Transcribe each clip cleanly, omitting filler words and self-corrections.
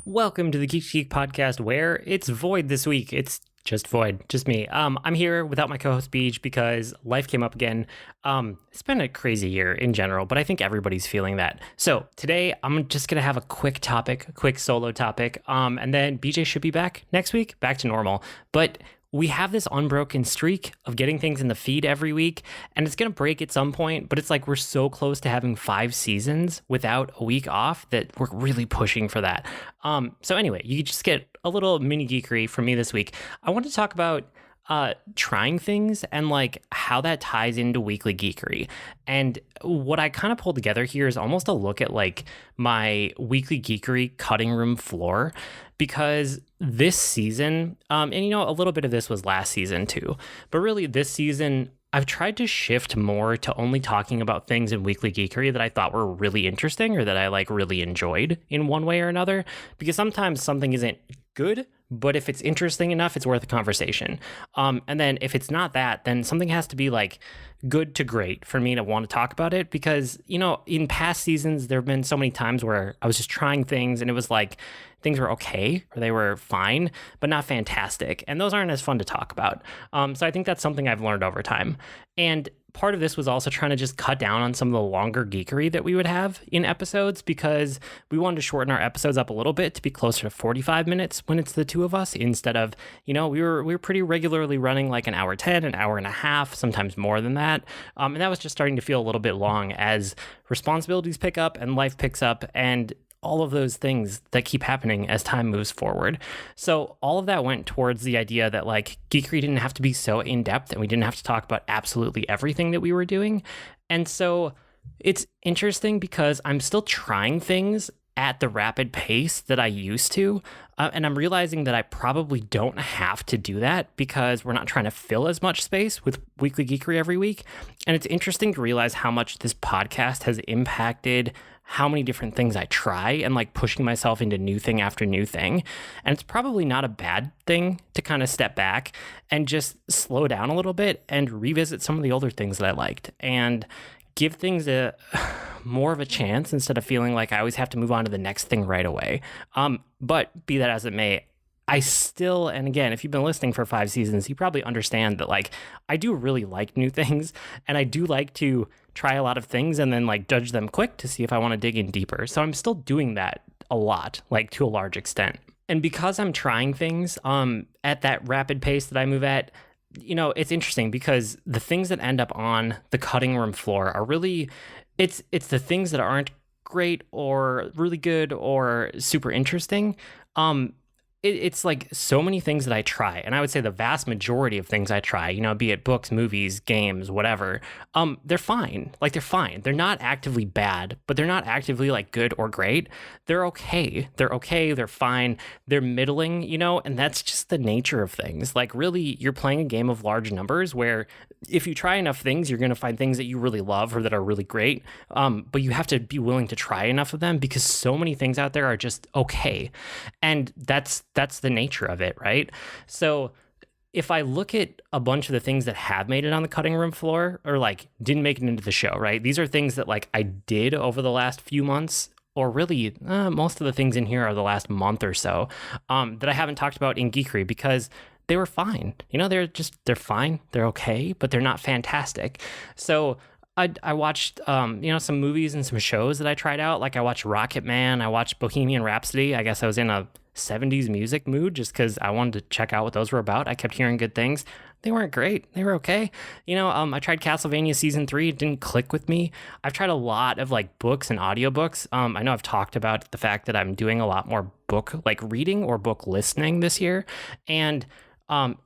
Welcome to the Geek Geek podcast, where it's void this week. It's just void, just me. I'm here without my co-host Beej because life came up again. It's been a crazy year in general, but I think everybody's feeling that. So today I'm just gonna have a quick solo topic, and then BJ should be back next week, back to normal. But we have this unbroken streak of getting things in the feed every week, and it's going to break at some point, but it's like we're so close to having 5 seasons without a week off that we're really pushing for that. So anyway, you just get a little mini geekery from me this week. I want to talk about trying things and like how that ties into Weekly Geekery. And what I kind of pulled together here is almost a look at like my Weekly Geekery cutting room floor, because this season, and you know, a little bit of this was last season too, but really this season, I've tried to shift more to only talking about things in Weekly Geekery that I thought were really interesting or that I like really enjoyed in one way or another, because sometimes something isn't good, but if it's interesting enough, it's worth a conversation. And then if it's not that, then something has to be like good to great for me to want to talk about it, because, you know, in past seasons, there have been so many times where I was just trying things and it was like things were okay or they were fine, but not fantastic. And those aren't as fun to talk about. So I think that's something I've learned over time. And part of this was also trying to just cut down on some of the longer geekery that we would have in episodes, because we wanted to shorten our episodes up a little bit to be closer to 45 minutes when it's the two of us, instead of, you know, we were pretty regularly running like an hour 10, an hour and a half, sometimes more than that. And that was just starting to feel a little bit long as responsibilities pick up and life picks up and all of those things that keep happening as time moves forward. So all of that went towards the idea that like geekery didn't have to be so in-depth and we didn't have to talk about absolutely everything that we were doing. And so it's interesting because I'm still trying things at the rapid pace that I used to. And I'm realizing that I probably don't have to do that because we're not trying to fill as much space with Weekly Geekery every week. And it's interesting to realize how much this podcast has impacted how many different things I try and like pushing myself into new thing after new thing. And it's probably not a bad thing to kind of step back and just slow down a little bit and revisit some of the older things that I liked and give things a more of a chance instead of feeling like I always have to move on to the next thing right away. But be that as it may, I still, and again, if you've been listening for 5 seasons, you probably understand that like I do really like new things, and I do like to try a lot of things and then like judge them quick to see if I want to dig in deeper. So I'm still doing that a lot, like to a large extent. And because I'm trying things at that rapid pace that I move at, you know, it's interesting because the things that end up on the cutting room floor are really, it's the things that aren't great or really good or super interesting. It's like so many things that I try, and I would say the vast majority of things I try, you know, be it books, movies, games, whatever, they're fine. Like, they're fine. They're not actively bad, but they're not actively like good or great. They're okay. They're fine. They're middling, you know, and that's just the nature of things. Like, really, you're playing a game of large numbers where if you try enough things, you're going to find things that you really love or that are really great. But you have to be willing to try enough of them because so many things out there are just okay. And that's the nature of it, right? So if I look at a bunch of the things that have made it on the cutting room floor or like didn't make it into the show, right? These are things that like I did over the last few months, or really most of the things in here are the last month or so that I haven't talked about in Geekery because they were fine. You know, they're fine. They're okay, but they're not fantastic. So I watched, you know, some movies and some shows that I tried out. Like I watched Rocket Man. I watched Bohemian Rhapsody. I guess I was in a 70s music mood just because I wanted to check out what those were about. I kept hearing good things. They weren't great. They were okay. You know, I tried Castlevania Season 3. It didn't click with me. I've tried a lot of like books and audiobooks. I know I've talked about the fact that I'm doing a lot more book like reading or book listening this year. And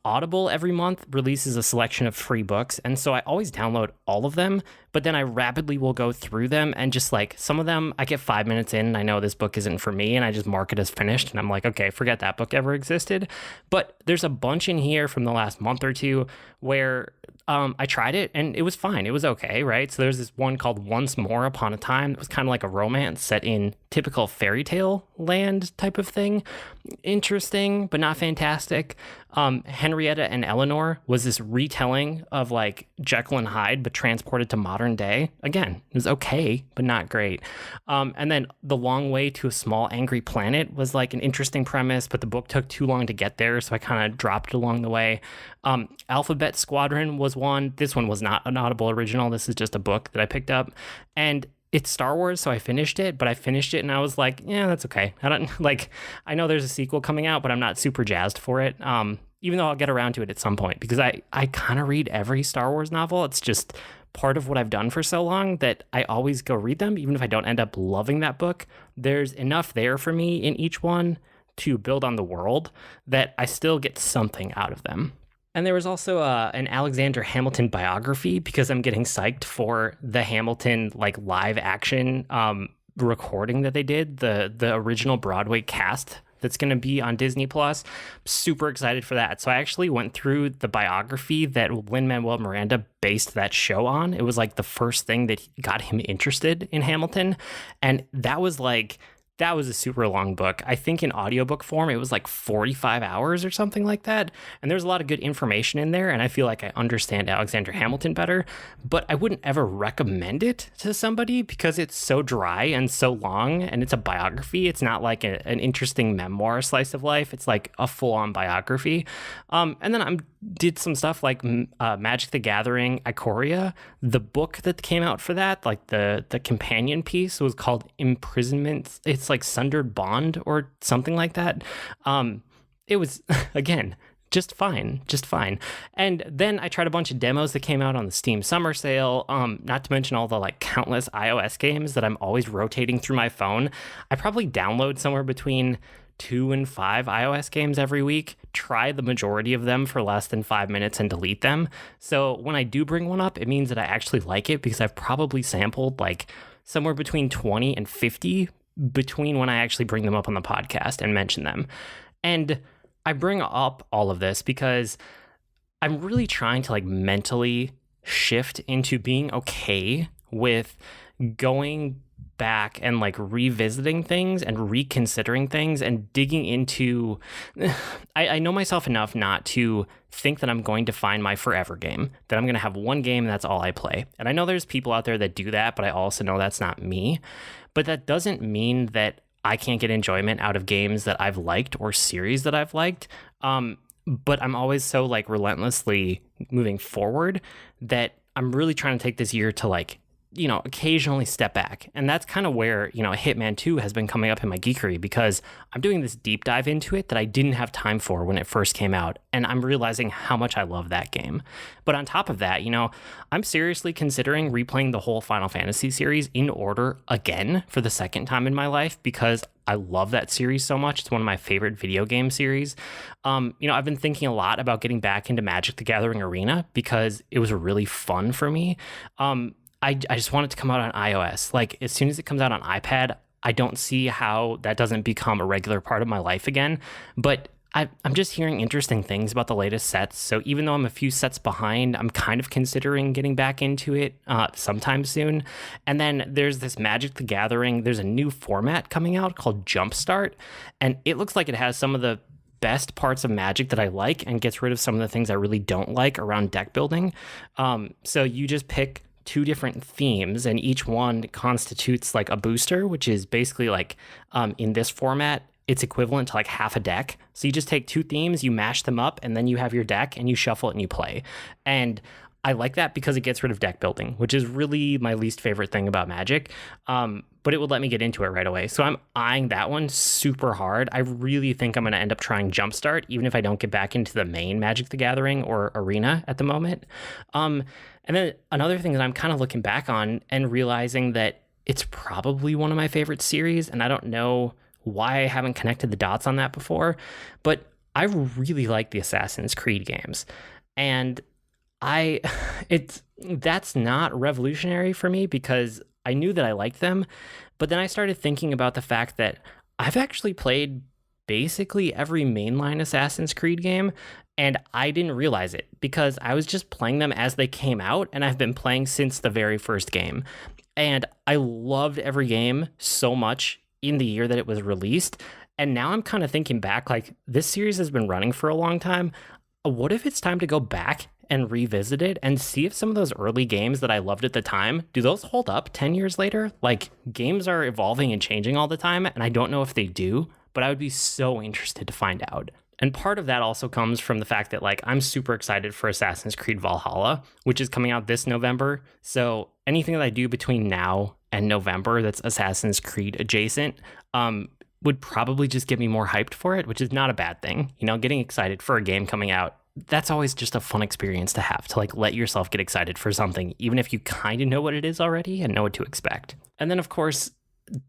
Audible every month releases a selection of free books, and so I always download all of them, but then I rapidly will go through them and just like some of them I get 5 minutes in and I know this book isn't for me and I just mark it as finished and I'm like, okay, forget that book ever existed. But there's a bunch in here from the last month or two where I tried it and it was fine. It was okay, right? So there's this one called Once More Upon a Time. It was kind of like a romance set in typical fairy tale land type of thing. Interesting, but not fantastic. Henrietta and Eleanor was this retelling of like Jekyll and Hyde, but transported to modern day. Again, it was okay, but not great. And then The Long Way to a Small Angry Planet was like an interesting premise, but the book took too long to get there, so I kind of dropped it along the way. Alphabet Squadron was one. This one was not an Audible original. This is just a book that I picked up. And it's Star Wars, so I finished it, but I finished it and I was like, yeah, that's okay. I know there's a sequel coming out, but I'm not super jazzed for it. Even though I'll get around to it at some point, because I kind of read every Star Wars novel. It's just part of what I've done for so long that I always go read them, even if I don't end up loving that book. There's enough there for me in each one to build on the world that I still get something out of them. And there was also an Alexander Hamilton biography, because I'm getting psyched for the Hamilton like live action recording that they did, the original Broadway cast that's going to be on Disney Plus. Super excited for that. So I actually went through the biography that Lin-Manuel Miranda based that show on. It was like the first thing that got him interested in Hamilton. And that was a super long book. I think in audiobook form, it was like 45 hours or something like that. And there's a lot of good information in there. And I feel like I understand Alexander Hamilton better, but I wouldn't ever recommend it to somebody because it's so dry and so long. And it's a biography. It's not like an interesting memoir slice of life. It's like a full on biography. And then I did some stuff like Magic the Gathering, Ikoria. The book that came out for that, like the companion piece, was called Imprisonment. It's like Sundered Bond or something like that. It was, again, just fine. And then I tried a bunch of demos that came out on the Steam Summer Sale, not to mention all the like countless iOS games that I'm always rotating through my phone. I probably download somewhere between 2 and 5 iOS games every week, try the majority of them for less than 5 minutes and delete them. So when I do bring one up, it means that I actually like it, because I've probably sampled like somewhere between 20 and 50 between when I actually bring them up on the podcast and mention them. And I bring up all of this because I'm really trying to like mentally shift into being okay with going back and like revisiting things and reconsidering things and digging into I know myself enough not to think that I'm going to find my forever game, that I'm going to have one game and that's all I play. And I know there's people out there that do that, but I also know that's not me. But that doesn't mean that I can't get enjoyment out of games that I've liked or series that I've liked. But I'm always so like relentlessly moving forward that I'm really trying to take this year to like, you know, occasionally step back. And that's kind of where, you know, Hitman 2 has been coming up in my geekery, because I'm doing this deep dive into it that I didn't have time for when it first came out. And I'm realizing how much I love that game. But on top of that, you know, I'm seriously considering replaying the whole Final Fantasy series in order again for the second time in my life, because I love that series so much. It's one of my favorite video game series. You know, I've been thinking a lot about getting back into Magic the Gathering Arena because it was really fun for me. I just want it to come out on iOS. Like, as soon as it comes out on iPad, I don't see how that doesn't become a regular part of my life again. But I'm just hearing interesting things about the latest sets. So even though I'm a few sets behind, I'm kind of considering getting back into it sometime soon. And then there's this Magic the Gathering. There's a new format coming out called Jumpstart. And it looks like it has some of the best parts of Magic that I like and gets rid of some of the things I really don't like around deck building. So you just pick 2 different themes, and each one constitutes like a booster, which is basically like in this format, it's equivalent to like half a deck. So you just take 2 themes, you mash them up, and then you have your deck and you shuffle it and you play. And I like that because it gets rid of deck building, which is really my least favorite thing about Magic. But it would let me get into it right away. So I'm eyeing that one super hard. I really think I'm going to end up trying Jumpstart, even if I don't get back into the main Magic the Gathering or Arena at the moment. And then another thing that I'm kind of looking back on and realizing that it's probably one of my favorite series, and I don't know why I haven't connected the dots on that before, but I really like the Assassin's Creed games. And that's not revolutionary for me because I knew that I liked them, but then I started thinking about the fact that I've actually played basically every mainline Assassin's Creed game, and I didn't realize it because I was just playing them as they came out, and I've been playing since the very first game. And I loved every game so much in the year that it was released. And now I'm kind of thinking back, like, this series has been running for a long time. What if it's time to go back and revisit it and see if some of those early games that I loved at the time, do those hold up 10 years later? Like, games are evolving and changing all the time, and I don't know if they do, but I would be so interested to find out. And part of that also comes from the fact that, like, I'm super excited for Assassin's Creed Valhalla, which is coming out this November. So anything that I do between now and November that's Assassin's Creed adjacent would probably just get me more hyped for it, which is not a bad thing. You know, getting excited for a game coming out, that's always just a fun experience to have, to like let yourself get excited for something, even if you kind of know what it is already and know what to expect. And then, of course,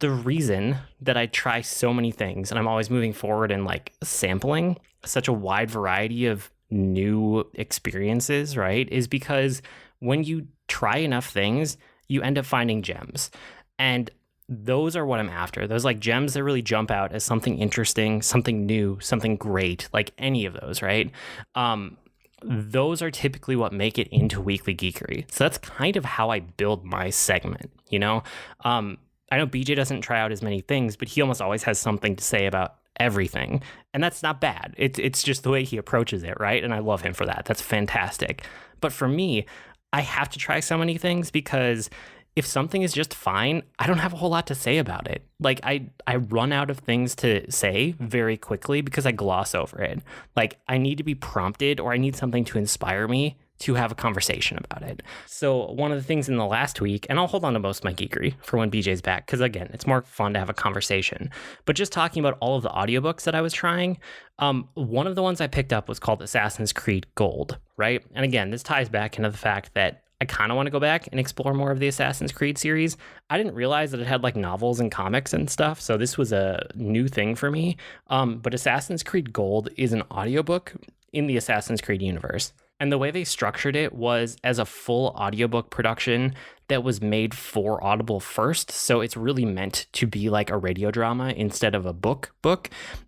the reason that I try so many things and I'm always moving forward and like sampling such a wide variety of new experiences, right, is because when you try enough things, you end up finding gems. And those are what I'm after. Those like gems that really jump out as something interesting, something new, something great, like any of those, right? Those are typically what make it into Weekly Geekery. So that's kind of how I build my segment, you know? I know BJ doesn't try out as many things, but he almost always has something to say about everything. And that's not bad. It's just the way he approaches it, right? And I love him for that. That's fantastic. But for me, I have to try so many things because if something is just fine, I don't have a whole lot to say about it. Like I run out of things to say very quickly because I gloss over it. Like I need to be prompted or I need something to inspire me to have a conversation about it. So one of the things in the last week, and I'll hold on to most of my geekery for when BJ's back, because again, it's more fun to have a conversation. But just talking about all of the audiobooks that I was trying, one of the ones I picked up was called Assassin's Creed Gold, right? And again, this ties back into the fact that I kind of want to go back and explore more of the Assassin's Creed series. I didn't realize that it had like novels and comics and stuff, so this was a new thing for me. But Assassin's Creed Gold is an audiobook in the Assassin's Creed universe. And the way they structured it was as a full audiobook production that was made for Audible first. So it's really meant to be like a radio drama instead of a book.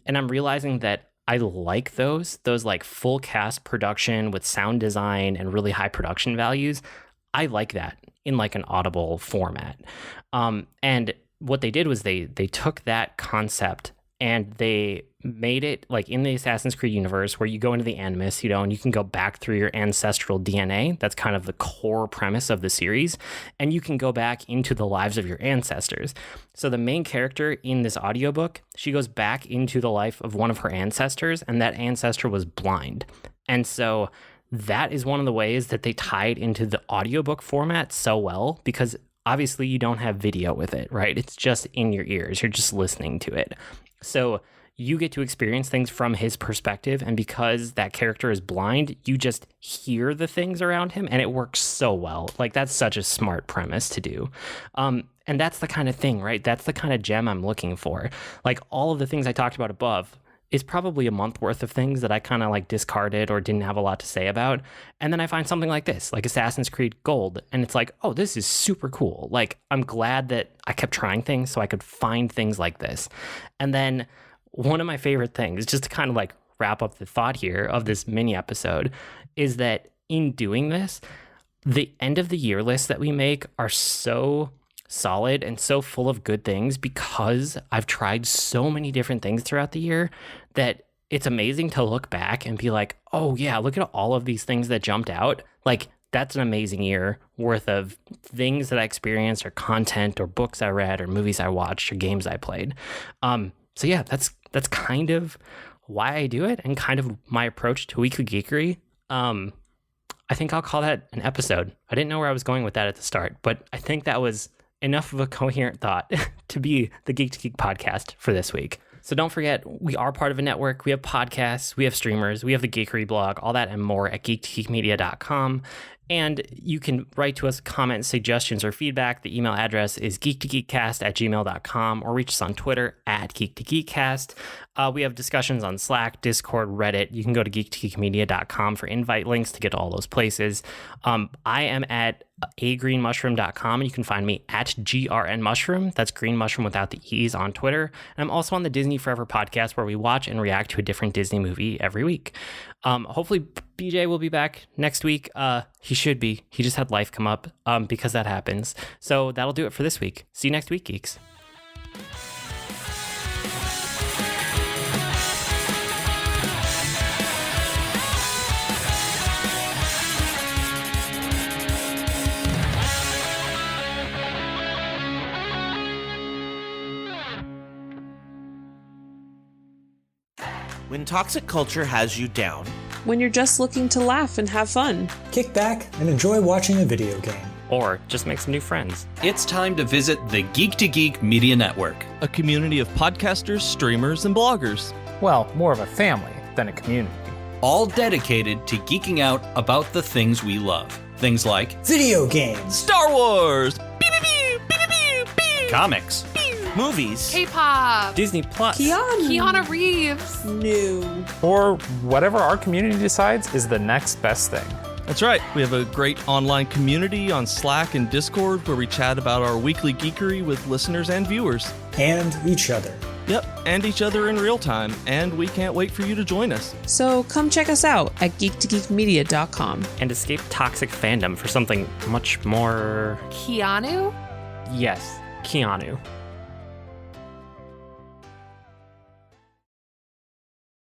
And I'm realizing that I like those like full cast production with sound design and really high production values. I like that in like an Audible format. And what they did was they took that concept and they made it like in the Assassin's Creed universe where you go into the Animus, you know, and you can go back through your ancestral DNA. That's kind of the core premise of the series. And you can go back into the lives of your ancestors. So the main character in this audiobook, she goes back into the life of one of her ancestors, and that ancestor was blind. And so that is one of the ways that they tied into the audiobook format so well, because obviously you don't have video with it, right? It's just in your ears. You're just listening to it. So you get to experience things from his perspective. And because that character is blind, you just hear the things around him and it works so well. Like that's such a smart premise to do. And that's the kind of thing, right? That's the kind of gem I'm looking for. Like all of the things I talked about above is probably a month worth of things that I kind of like discarded or didn't have a lot to say about. And then I find something like this, like Assassin's Creed Gold. And it's like, oh, this is super cool. Like I'm glad that I kept trying things so I could find things like this. And then one of my favorite things, just to kind of like wrap up the thought here of this mini episode, is that in doing this, the end of the year lists that we make are so solid and so full of good things because I've tried so many different things throughout the year that it's amazing to look back and be like, oh yeah, look at all of these things that jumped out. Like that's an amazing year worth of things that I experienced or content or books I read or movies I watched or games I played. So yeah, that's kind of why I do it and kind of my approach to Weekly Geekery. I think I'll call that an episode. I didn't know where I was going with that at the start, but I think that was enough of a coherent thought to be the Geek to Geek podcast for this week. So don't forget, we are part of a network. We have podcasts, we have streamers, we have the Geekery blog, all that and more at geektogeekmedia.com. And you can write to us comments, suggestions, or feedback. The email address is geektogeekcast@gmail.com or reach us on Twitter at geektogeekcast. We have discussions on Slack, Discord, Reddit. You can go to geektogeekmedia.com for invite links to get to all those places. I am at agreenmushroom.com, and you can find me at grnmushroom. That's green mushroom without the E's on Twitter. And I'm also on the Disney Forever podcast where we watch and react to a different Disney movie every week. Hopefully BJ will be back next week. He should be. He just had life come up because that happens. So that'll do it for this week. See you next week, geeks. When toxic culture has you down. When you're just looking to laugh and have fun. Kick back and enjoy watching a video game. Or just make some new friends. It's time to visit the Geek to Geek Media Network, a community of podcasters, streamers, and bloggers. Well, more of a family than a community. All dedicated to geeking out about the things we love. Things like video games, Star Wars, comics, movies, K-pop, Disney Plus, Keanu Reeves, New. Or whatever our community decides is the next best thing. That's right. We have a great online community on Slack and Discord where we chat about our weekly geekery with listeners and viewers. and each other. Yep, and each other in real time, and we can't wait for you to join us. So come check us out at geektogeekmedia.com. and escape toxic fandom for something much more. Keanu. Yes, Keanu.